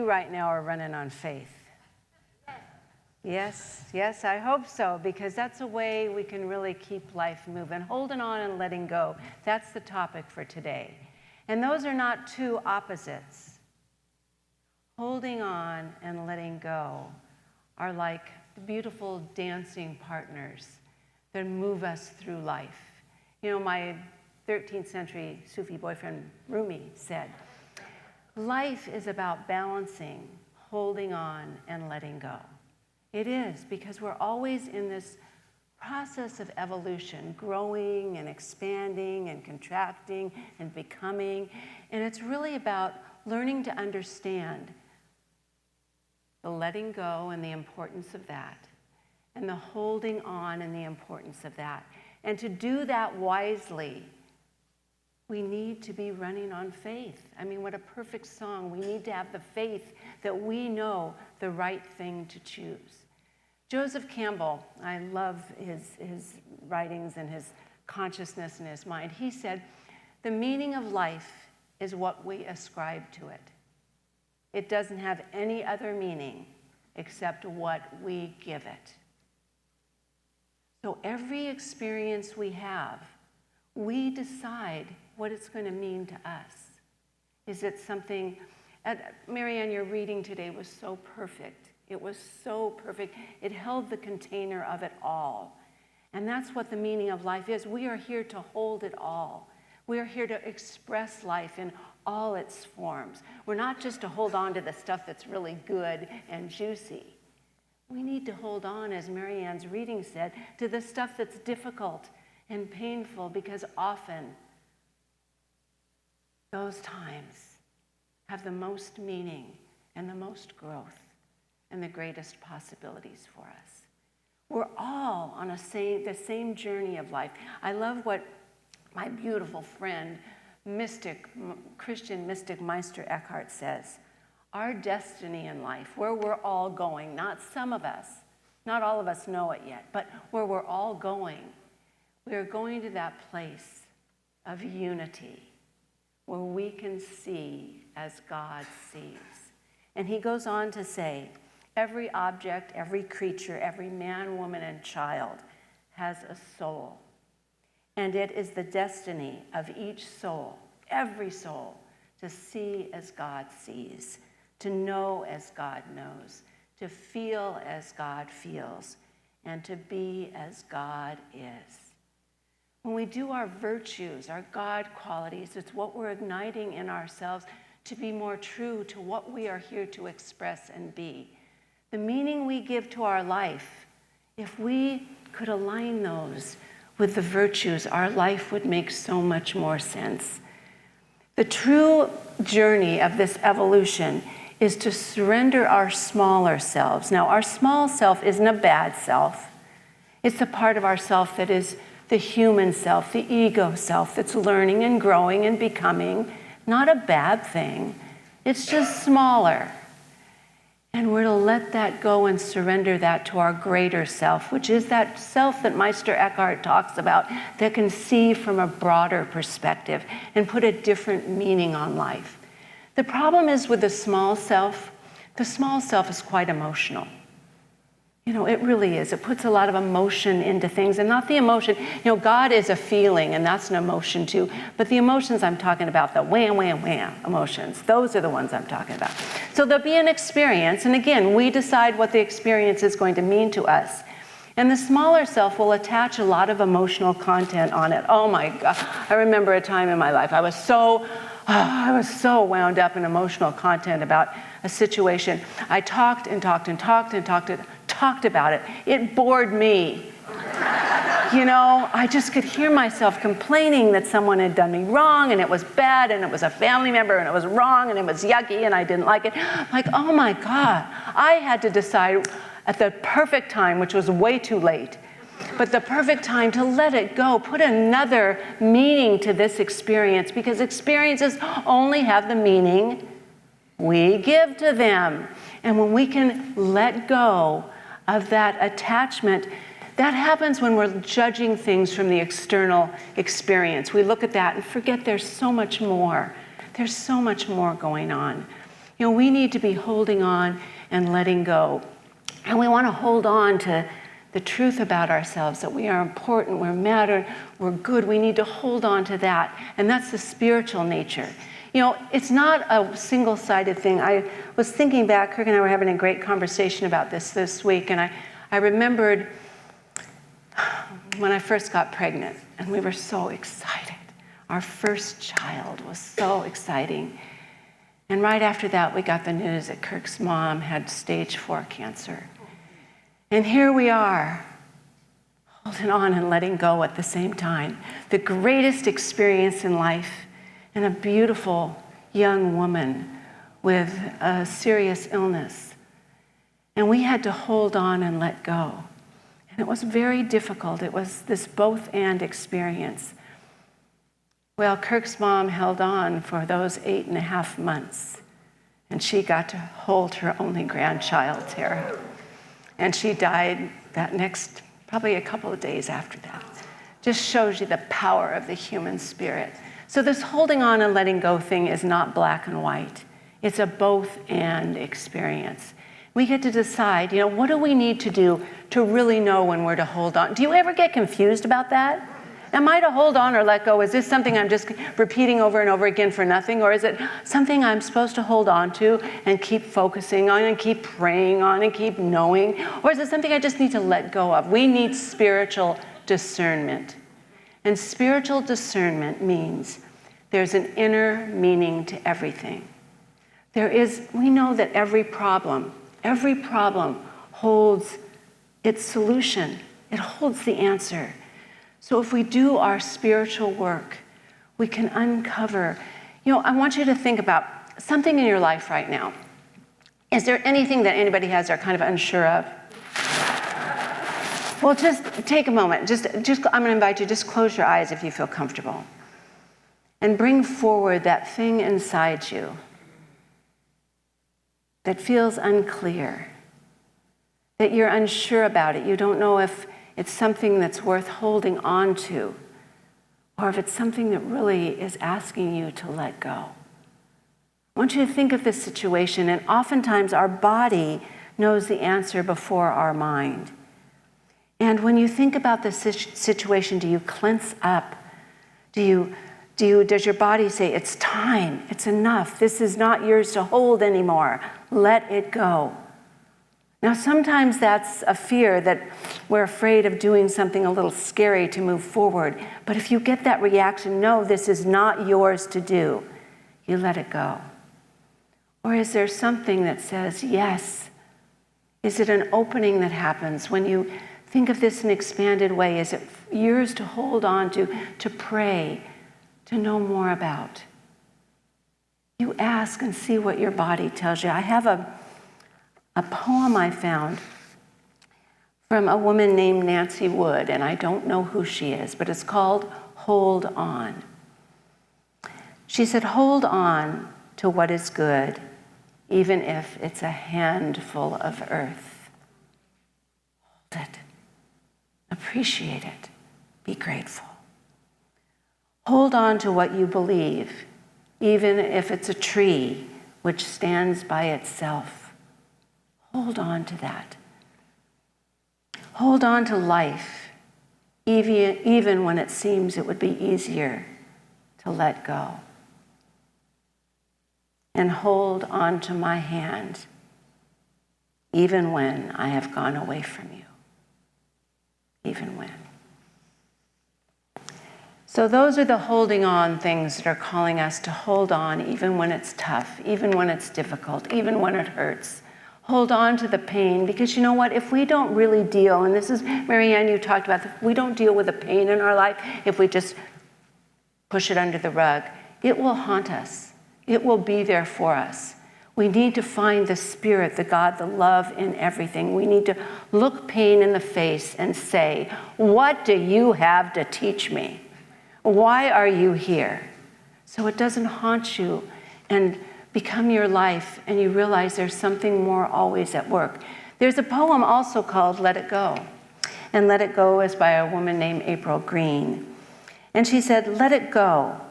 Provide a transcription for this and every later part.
you right now are running on faith? Yes, I hope so, because that's a way we can really keep life moving. Holding on and letting go. That's the topic for today. And those are not two opposites. Holding on and letting go are like the beautiful dancing partners that move us through life. You know, my 13th century Sufi boyfriend, Rumi, said, life is about balancing, holding on, and letting go. It is, because we're always in this process of evolution, growing and expanding and contracting and becoming. And it's really about learning to understand the letting go and the importance of that, and the holding on and the importance of that. And to do that wisely, we need to be running on faith. I mean, what a perfect song. We need to have the faith that we know the right thing to choose. Joseph Campbell, I love his writings and his consciousness and his mind. He said, the meaning of life is what we ascribe to it. It doesn't have any other meaning except what we give it. So every experience we have, we decide what it's going to mean to us. Is it something, Marianne, your reading today was so perfect. It was so perfect. It held the container of it all. And that's what the meaning of life is. We are here to hold it all. We are here to express life in all its forms. We're not just to hold on to the stuff that's really good and juicy. We need to hold on, as Marianne's reading said, to the stuff that's difficult and painful, because often those times have the most meaning and the most growth and the greatest possibilities for us. We're all on the same journey of life. I love what my beautiful friend, Christian mystic Meister Eckhart says. Our destiny in life, where we're all going, not some of us, not all of us know it yet, but where we're all going, we are going to that place of unity where we can see as God sees. And he goes on to say, every object, every creature, every man, woman, and child has a soul. And it is the destiny of each soul, every soul, to see as God sees, to know as God knows, to feel as God feels, and to be as God is. When we do our virtues, our God qualities, it's what we're igniting in ourselves to be more true to what we are here to express and be. The meaning we give to our life, if we could align those with the virtues, our life would make so much more sense. The true journey of this evolution is to surrender our smaller selves. Now, our small self isn't a bad self. It's a part of ourself that is the human self, the ego self, that's learning and growing and becoming. Not a bad thing. It's just smaller. And we're to let that go and surrender that to our greater self, which is that self that Meister Eckhart talks about, that can see from a broader perspective and put a different meaning on life. The problem is with the small self is quite emotional. You know, it really is. It puts a lot of emotion into things, and not the emotion. You know, God is a feeling, and that's an emotion too. But the emotions I'm talking about, the wham, wham, wham emotions, those are the ones I'm talking about. So there'll be an experience, and again, we decide what the experience is going to mean to us. And the smaller self will attach a lot of emotional content on it. Oh my God. I remember a time in my life, I was so wound up in emotional content about a situation. I talked about it. It bored me. You know, I just could hear myself complaining that someone had done me wrong, and it was bad, and it was a family member, and it was wrong, and it was yucky, and I didn't like it. Like, oh my God. I had to decide at the perfect time, which was way too late, but the perfect time to let it go, put another meaning to this experience, because experiences only have the meaning we give to them. And when we can let go of that attachment, that happens when we're judging things from the external experience. We look at that and forget there's so much more. There's so much more going on. We need to be holding on and letting go. And we want to hold on to the truth about ourselves, that we are important, we matter, we're good. We need to hold on to that. And that's the spiritual nature. It's not a single-sided thing. I was thinking back, Kirk and I were having a great conversation about this week, and I remembered when I first got pregnant, and we were so excited. Our first child was so exciting. And right after that, we got the news that Kirk's mom had stage 4 cancer. And here we are, holding on and letting go at the same time. The greatest experience in life, and a beautiful young woman with a serious illness. And we had to hold on and let go. And it was very difficult. It was this both-and experience. Well, Kirk's mom held on for those 8.5 months, and she got to hold her only grandchild, Tara. And she died that next, probably a couple of days after that. Just shows you the power of the human spirit. So this holding on and letting go thing is not black and white. It's a both-and experience. We get to decide, what do we need to do to really know when we're to hold on? Do you ever get confused about that? Am I to hold on or let go? Is this something I'm just repeating over and over again for nothing? Or is it something I'm supposed to hold on to and keep focusing on and keep praying on and keep knowing? Or is it something I just need to let go of? We need spiritual discernment. And spiritual discernment means there's an inner meaning to everything. We know that every problem holds its solution. It holds the answer. So if we do our spiritual work, we can uncover. I want you to think about something in your life right now. Is there anything that anybody has they're kind of unsure of? Well, just take a moment. I'm going to invite you, just close your eyes if you feel comfortable. And bring forward that thing inside you that feels unclear, that you're unsure about it. You don't know if it's something that's worth holding on to, or if it's something that really is asking you to let go. I want you to think of this situation, and oftentimes our body knows the answer before our mind. And when you think about this situation, do you clench up? Does your body say, it's time, it's enough, this is not yours to hold anymore, let it go? Now, sometimes that's a fear that we're afraid of doing something a little scary to move forward. But if you get that reaction, no, this is not yours to do, you let it go. Or is there something that says, yes? Is it an opening that happens when you think of this in an expanded way? Is it yours to hold on to pray, to know more about? You ask and see what your body tells you. I have a poem I found from a woman named Nancy Wood, and I don't know who she is, but it's called Hold On. She said, hold on to what is good, even if it's a handful of earth. Hold it. Appreciate it. Be grateful. Hold on to what you believe, even if it's a tree which stands by itself. Hold on to that. Hold on to life, even when it seems it would be easier to let go. And hold on to my hand, even when I have gone away from you. Even when. So those are the holding on things that are calling us to hold on even when it's tough, even when it's difficult, even when it hurts. Hold on to the pain, because you know what? If we don't really deal, and this is, Marianne, you talked about, if we don't deal with the pain in our life, if we just push it under the rug, it will haunt us. It will be there for us. We need to find the Spirit, the God, the love in everything. We need to look pain in the face and say, what do you have to teach me? Why are you here? So it doesn't haunt you and become your life, and you realize there's something more always at work. There's a poem also called Let It Go. And Let It Go is by a woman named April Green. And she said, let it go.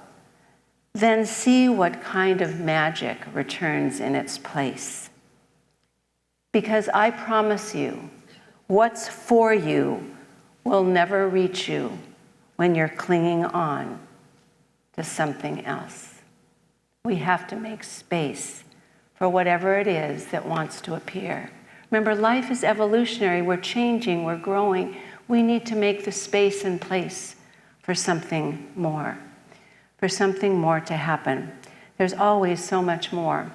then see what kind of magic returns in its place. Because I promise you, what's for you will never reach you when you're clinging on to something else. We have to make space for whatever it is that wants to appear. Remember, life is evolutionary. We're changing, we're growing. We need to make the space and place for something more to happen. There's always so much more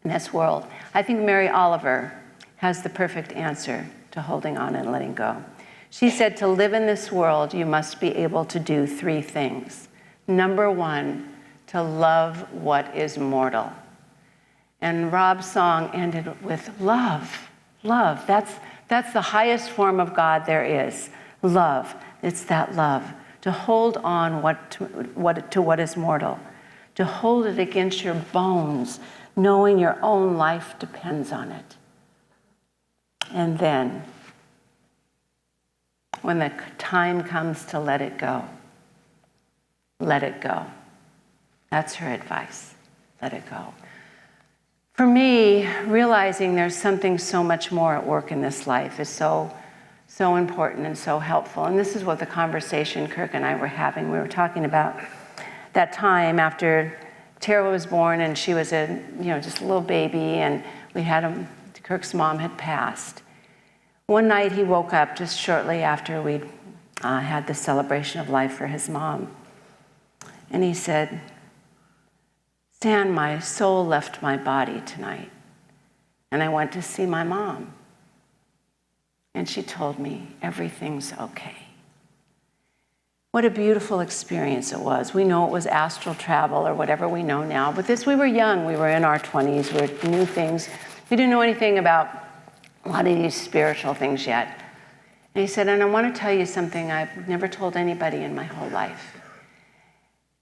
in this world. I think Mary Oliver has the perfect answer to holding on and letting go. She said, to live in this world, you must be able to do 3 things. Number 1, to love what is mortal. And Rob's song ended with love. Love. That's the highest form of God there is. Love. It's that love. To hold on to what is mortal. To hold it against your bones, knowing your own life depends on it. And then, when the time comes to let it go, let it go. That's her advice. Let it go. For me, realizing there's something so much more at work in this life is so important and so helpful. And this is what the conversation Kirk and I were having. We were talking about that time after Tara was born and she was just a little baby, and Kirk's mom had passed. One night he woke up just shortly after we'd had the celebration of life for his mom. And he said, Stan, my soul left my body tonight, and I went to see my mom. And she told me everything's okay. What a beautiful experience it was. We know it was astral travel or whatever we know now, but we were young, we were in our 20s, we knew things. We didn't know anything about a lot of these spiritual things yet. And he said, and I want to tell you something I've never told anybody in my whole life.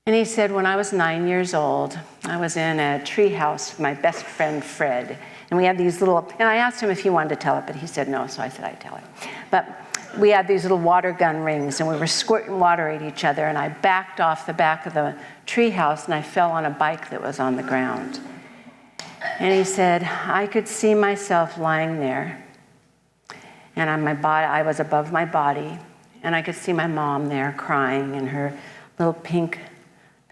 And he said, when I was 9 years old, I was in a tree house with my best friend, Fred. And we had these and I asked him if he wanted to tell it, but he said no, so I said I'd tell it. But we had these little water gun rings, and we were squirting water at each other, and I backed off the back of the tree house, and I fell on a bike that was on the ground. And he said, I could see myself lying there, and on my body, I was above my body, and I could see my mom there crying in her little pink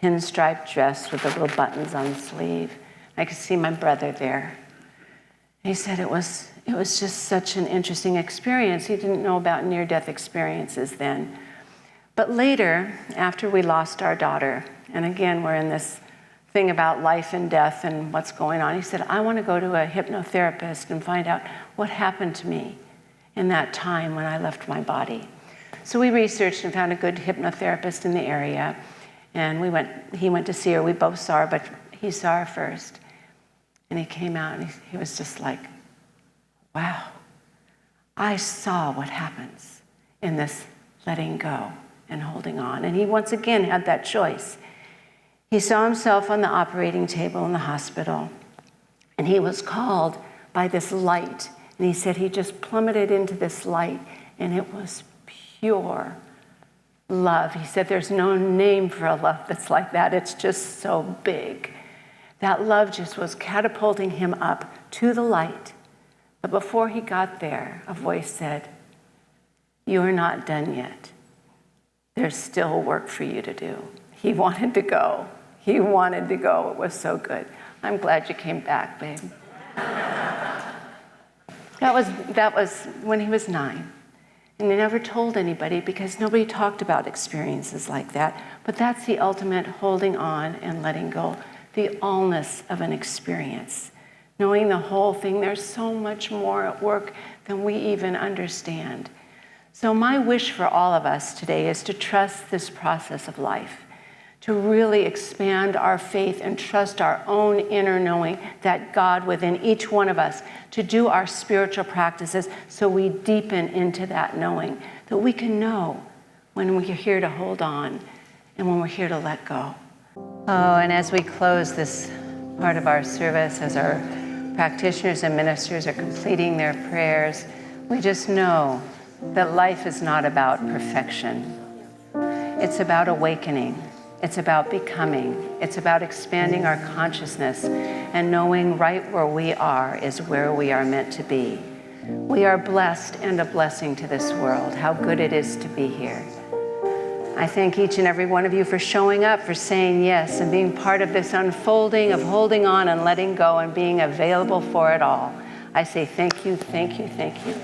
pinstripe dress with the little buttons on the sleeve. I could see my brother there. And he said it was just such an interesting experience. He didn't know about near-death experiences then. But later, after we lost our daughter, and again, we're in this thing about life and death and what's going on, he said, I want to go to a hypnotherapist and find out what happened to me in that time when I left my body. So we researched and found a good hypnotherapist in the area. And he went to see her. We both saw her, but he saw her first. And he came out and he was just like, wow, I saw what happens in this letting go and holding on. And he once again had that choice. He saw himself on the operating table in the hospital, and he was called by this light. And he said he just plummeted into this light, and it was pure love. He said there's no name for a love that's like that. It's just so big. That love just was catapulting him up to the light. But before he got there, a voice said, you are not done yet. There's still work for you to do. He wanted to go. He wanted to go. It was so good. I'm glad you came back, babe. That was when he was 9. And he never told anybody because nobody talked about experiences like that. But that's the ultimate holding on and letting go, the allness of an experience. Knowing the whole thing, there's so much more at work than we even understand. So my wish for all of us today is to trust this process of life, to really expand our faith and trust our own inner knowing that God within each one of us, to do our spiritual practices so we deepen into that knowing, that we can know when we're here to hold on and when we're here to let go. Oh, and as we close this part of our service, as our practitioners and ministers are completing their prayers, we just know that life is not about perfection. It's about awakening. It's about becoming. It's about expanding our consciousness and knowing right where we are is where we are meant to be. We are blessed and a blessing to this world. How good it is to be here. I thank each and every one of you for showing up, for saying yes, and being part of this unfolding of holding on and letting go and being available for it all. I say thank you, thank you, thank you.